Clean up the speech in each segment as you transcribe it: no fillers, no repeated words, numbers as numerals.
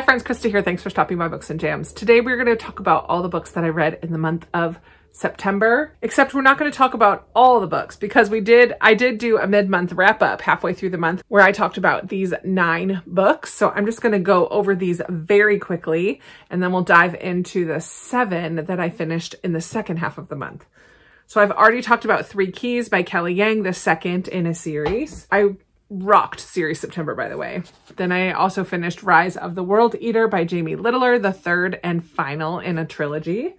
friends, Krista here. Thanks for stopping by Books and Jams. Today we're going to talk about all the books that I read in the month of September, except we're not going to talk about all the books because I did do a mid-month wrap up halfway through the month where I talked about these 9 books. So I'm just going to go over these very quickly and then we'll dive into the 7 that I finished in the second half of the month. So I've already talked about 3 Keys by Kelly Yang, the second in a series. I rocked series September, by the way. Then I also finished Rise of the World Eater by Jamie Littler, the third and final in a trilogy.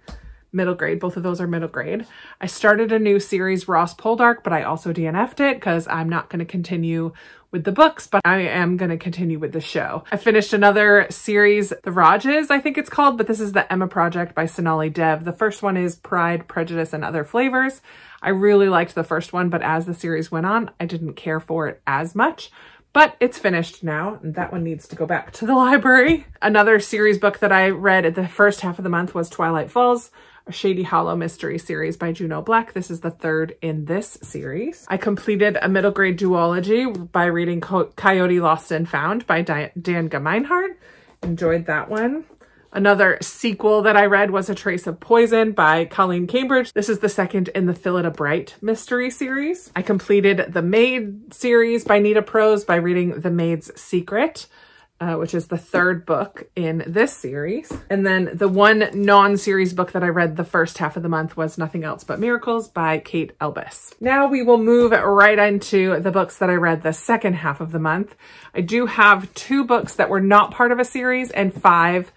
Middle grade, both of those are middle grade. I started a new series, Ross Poldark, but I also DNF'd it because I'm not going to continue with the books, but I am going to continue with the show. I finished another series, The Rajas, I think it's called, but this is the Emma Project by Sonali Dev. The first one is Pride, Prejudice, and Other Flavors. I really liked the first one, but as the series went on, I didn't care for it as much. But it's finished now, and that one needs to go back to the library. Another series book that I read at the first half of the month was Twilight Falls, a Shady Hollow mystery series by Juno Black. This is the third in this series. I completed a middle grade duology by reading Coyote Lost and Found by Dan Gemeinhardt. Enjoyed that one. Another sequel that I read was A Trace of Poison by Colleen Cambridge. This is the second in the Phillida Bright mystery series. I completed the Maid series by Nita Prose by reading The Maid's Secret, which is the third book in this series. And then the one non-series book that I read the first half of the month was Nothing Else But Miracles by Kate Elbis. Now we will move right into the books that I read the second half of the month. I do have 2 books that were not part of a series and 5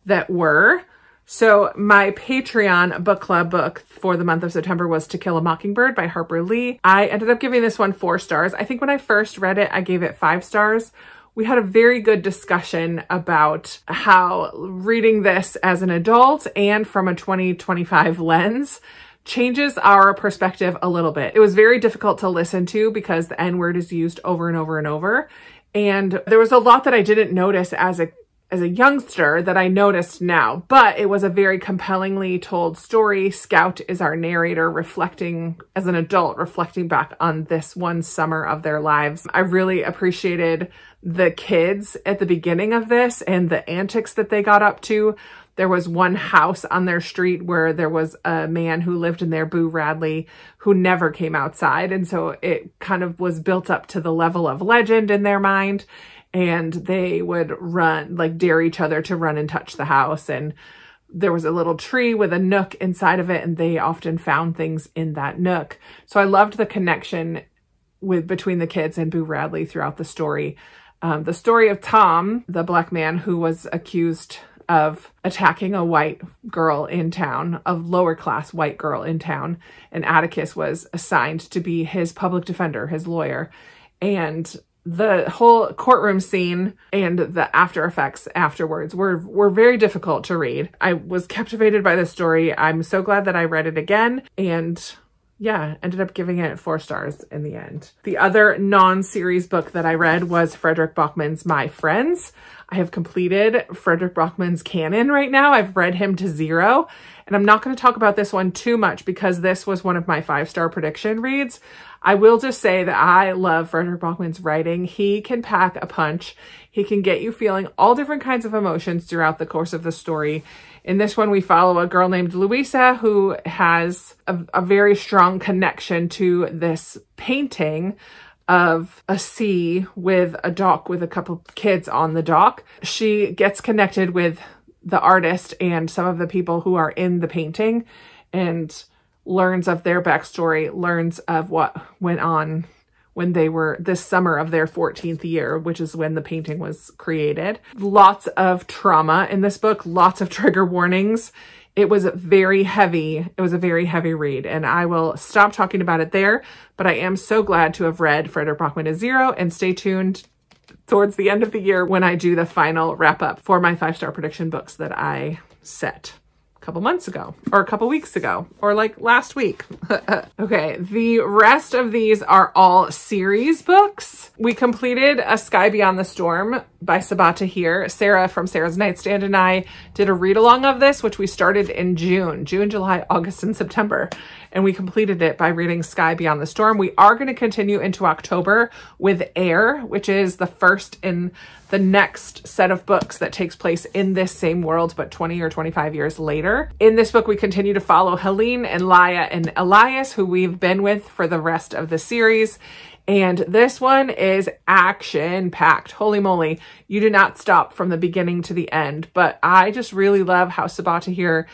that were. So my Patreon book club book for the month of September was To Kill a Mockingbird by Harper Lee. I ended up giving this one 4 stars. I think when I first read it, I gave it 5 stars. We had a very good discussion about how reading this as an adult and from a 2025 lens changes our perspective a little bit. It was very difficult to listen to because the N-word is used over and over and over. And there was a lot that I didn't notice as a youngster that I noticed now, but it was a very compellingly told story. Scout is our narrator reflecting, as an adult, reflecting back on this one summer of their lives. I really appreciated the kids at the beginning of this and the antics that they got up to. There was one house on their street where there was a man who lived in there, Boo Radley, who never came outside. And so it kind of was built up to the level of legend in their mind. And they would run, like dare each other to run and touch the house. And there was a little tree with a nook inside of it, and they often found things in that nook. So I loved the connection between the kids and Boo Radley throughout the story. The story of Tom, the black man who was accused of attacking a white girl in town, a lower class white girl in town. And Atticus was assigned to be his public defender, his lawyer. And the whole courtroom scene and the after effects afterwards were very difficult to read. I was captivated by the story. I'm so glad that I read it again, and yeah, ended up giving it 4 stars in the end. The other non-series book that I read was Frederick Bachman's My Friends. I have completed Frederick Bachman's canon right now. I've read him to 0, and I'm not going to talk about this one too much because this was one of my 5-star prediction reads. I will just say that I love Frederick Bachman's writing. He can pack a punch. He can get you feeling all different kinds of emotions throughout the course of the story. In this one, we follow a girl named Louisa who has a very strong connection to this painting of a sea with a dock with a couple kids on the dock. She gets connected with the artist and some of the people who are in the painting and learns of their backstory, learns of what went on when they were this summer of their 14th year, which is when the painting was created. Lots of trauma in this book, lots of trigger warnings. It was very heavy. It was a very heavy read, and I will stop talking about it there, but I am so glad to have read Frederick Bachman to 0, and stay tuned towards the end of the year when I do the final wrap up for my 5-star prediction books that I set couple months ago or a couple weeks ago or like last week. Okay, the rest of these are all series books. We completed A Sky Beyond the Storm by Sabata here. Sarah from Sarah's Nightstand and I did a read along of this, which we started in June, July, August, and September. And we completed it by reading Sky Beyond the Storm. We are going to continue into October with Air, which is the first in the next set of books that takes place in this same world, but 20 or 25 years later. In this book, we continue to follow Helene and Laia and Elias, who we've been with for the rest of the series. And this one is action-packed. Holy moly, you do not stop from the beginning to the end. But I just really love how Sabaa Tahir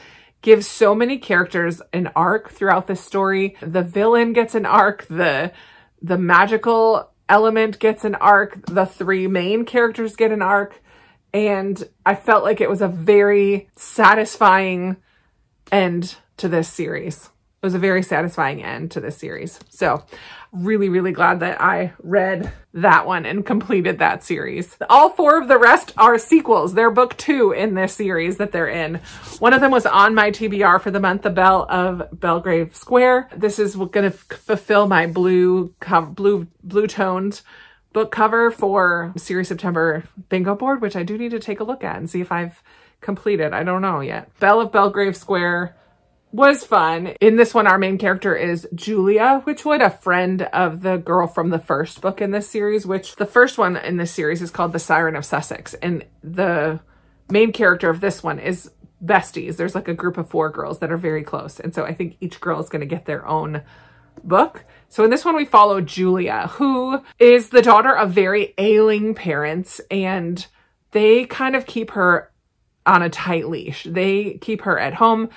gives so many characters an arc throughout this story. The villain gets an arc, the magical element gets an arc, the three main characters get an arc, and I felt like it was a very satisfying end to this series. It was a very satisfying end to this series. So really, really glad that I read that one and completed that series. All four of the rest are sequels. They're book 2 in this series that they're in. One of them was on my TBR for the month, The Belle of Belgrave Square. This is going to fulfill my blue toned book cover for series September bingo board, which I do need to take a look at and see if I've completed. I don't know yet. Belle of Belgrave Square was fun. In this one, our main character is Julia, a friend of the girl from the first book in this series, which the first one in this series is called The Siren of Sussex. And the main character of this one is besties. There's like a group of 4 girls that are very close. And so I think each girl is going to get their own book. So in this one, we follow Julia, who is the daughter of very ailing parents, and they kind of keep her on a tight leash. They keep her at home.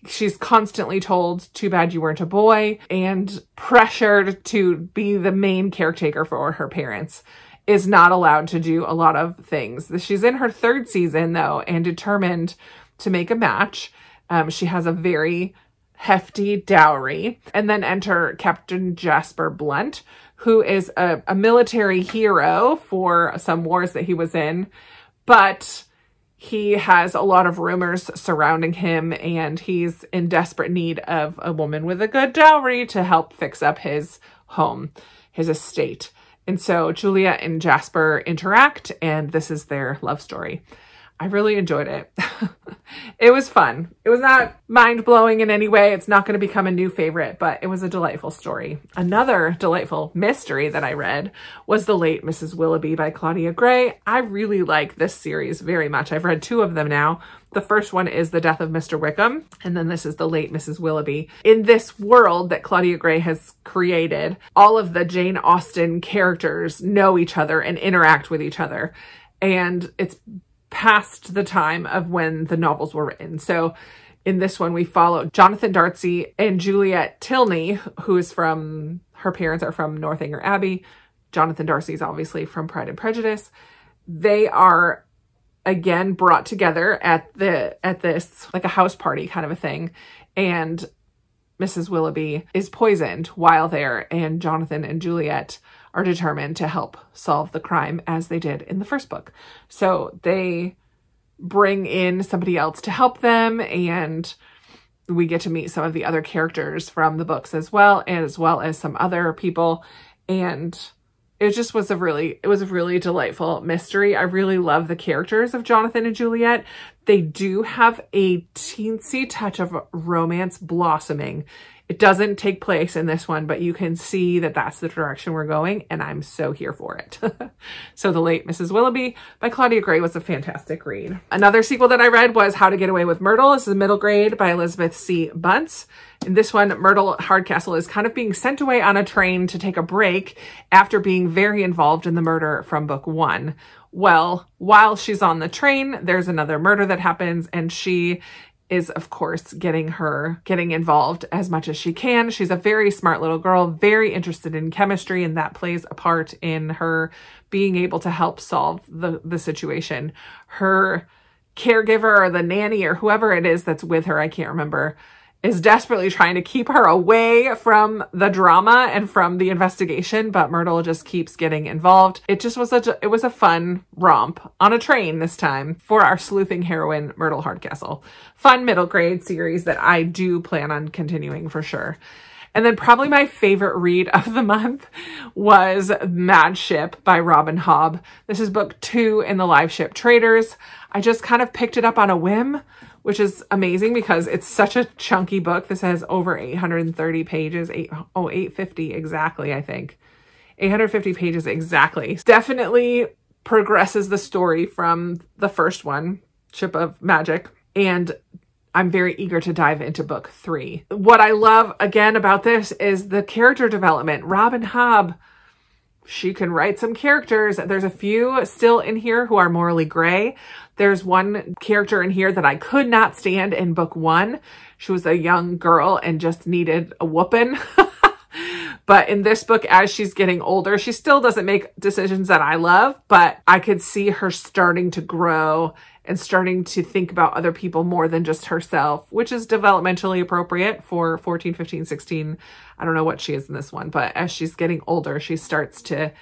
She's constantly told, too bad you weren't a boy, and pressured to be the main caretaker for her parents. Is not allowed to do a lot of things. She's in her 3rd season, though, and determined to make a match. She has a very hefty dowry. And then enter Captain Jasper Blunt, who is a military hero for some wars that he was in, but he has a lot of rumors surrounding him, and he's in desperate need of a woman with a good dowry to help fix up his home, his estate. And so Julia and Jasper interact, and this is their love story. I really enjoyed it. It was fun. It was not mind-blowing in any way. It's not going to become a new favorite, but it was a delightful story. Another delightful mystery that I read was The Late Mrs. Willoughby by Claudia Gray. I really like this series very much. I've read 2 of them now. The first one is The Death of Mr. Wickham, and then this is The Late Mrs. Willoughby. In this world that Claudia Gray has created, all of the Jane Austen characters know each other and interact with each other. And it's past the time of when the novels were written. So in this one, we follow Jonathan Darcy and Juliet Tilney, who is from, her parents are from Northanger Abbey. Jonathan Darcy is obviously from Pride and Prejudice. They are again brought together at this like a house party kind of a thing. And Mrs. Willoughby is poisoned while there, and Jonathan and Juliet are determined to help solve the crime as they did in the first book. So they bring in somebody else to help them, and we get to meet some of the other characters from the books as well as some other people. And it just was a really delightful mystery. I really love the characters of Jonathan and Juliet. They do have a teensy touch of romance blossoming. It doesn't take place in this one, but you can see that that's the direction we're going, and I'm so here for it. So The Late Mrs. Willoughby by Claudia Gray was a fantastic read. Another sequel that I read was How to Get Away with Myrtle. This is Middle Grade by Elizabeth C. Bunce. In this one, Myrtle Hardcastle is kind of being sent away on a train to take a break after being very involved in the murder from book 1. Well, while she's on the train, there's another murder that happens, and she is, of course, getting involved as much as she can. She's a very smart little girl, very interested in chemistry, and that plays a part in her being able to help solve the situation. Her caregiver or the nanny or whoever it is that's with her, I can't remember, is desperately trying to keep her away from the drama and from the investigation, but Myrtle just keeps getting involved. It just was it was a fun romp on a train this time for our sleuthing heroine, Myrtle Hardcastle. Fun middle grade series that I do plan on continuing for sure. And then probably my favorite read of the month was Mad Ship by Robin Hobb. This is book 2 in the Live Ship Traders. I just kind of picked it up on a whim, which is amazing because it's such a chunky book. This has over 830 pages, 850 exactly, I think. 850 pages exactly. Definitely progresses the story from the first one, Ship of Magic, and I'm very eager to dive into book 3. What I love, again, about this is the character development. Robin Hobb, she can write some characters. There's a few still in here who are morally gray. There's one character in here that I could not stand in book 1. She was a young girl and just needed a whooping. But in this book, as she's getting older, she still doesn't make decisions that I love, but I could see her starting to grow and starting to think about other people more than just herself, which is developmentally appropriate for 14, 15, 16. I don't know what she is in this one, but as she's getting older, she starts to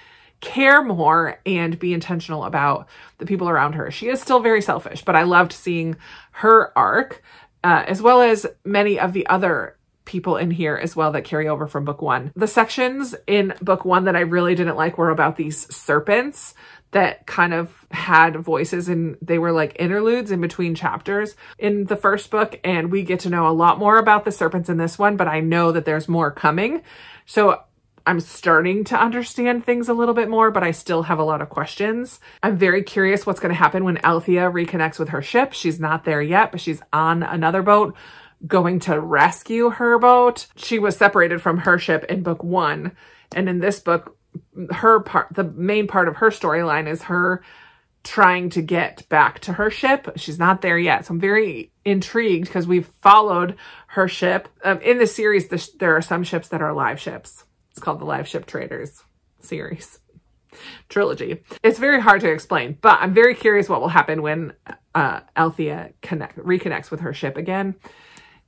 care more and be intentional about the people around her. She is still very selfish, but I loved seeing her arc, as well as many of the other people in here as well that carry over from book 1. The sections in book 1 that I really didn't like were about these serpents that kind of had voices, and they were like interludes in between chapters in the first book. And we get to know a lot more about the serpents in this one, but I know that there's more coming. So I'm starting to understand things a little bit more, but I still have a lot of questions. I'm very curious what's going to happen when Althea reconnects with her ship. She's not there yet, but she's on another boat going to rescue her boat. She was separated from her ship in book 1. And in this book, the main part of her storyline is her trying to get back to her ship. She's not there yet. So I'm very intrigued because we've followed her ship. In the series, there are some ships that are live ships. It's called the Live Ship Traders series. Trilogy. It's very hard to explain, but I'm very curious what will happen when Althea reconnects with her ship again.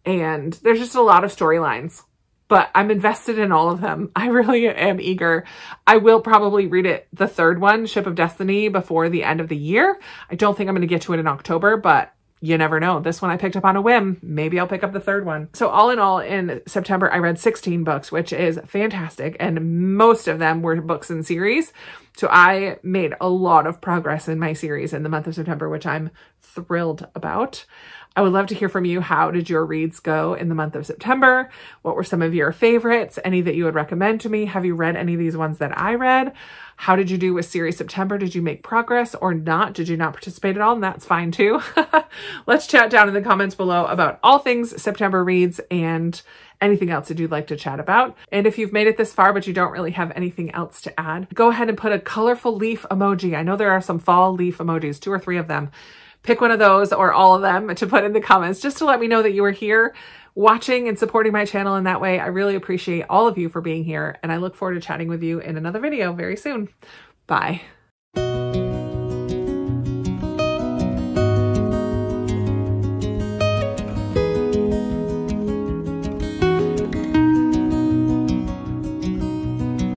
And there's just a lot of storylines, but I'm invested in all of them. I really am eager. I will probably read it, the third one, Ship of Destiny, before the end of the year. I don't think I'm going to get to it in October, but you never know. This one I picked up on a whim. Maybe I'll pick up the third one. So all in all, in September, I read 16 books, which is fantastic. And most of them were books in series. So I made a lot of progress in my series in the month of September, which I'm thrilled about. I would love to hear from you. How did your reads go in the month of September? What were some of your favorites? Any that you would recommend to me? Have you read any of these ones that I read? How did you do with series September? Did you make progress or not? Did you not participate at all? And that's fine too. Let's chat down in the comments below about all things September reads and anything else that you'd like to chat about. And if you've made it this far, but you don't really have anything else to add, go ahead and put a colorful leaf emoji. I know there are some fall leaf emojis, 2 or 3 of them. Pick one of those or all of them to put in the comments just to let me know that you were here watching and supporting my channel in that way. I really appreciate all of you for being here, and I look forward to chatting with you in another video very soon. Bye.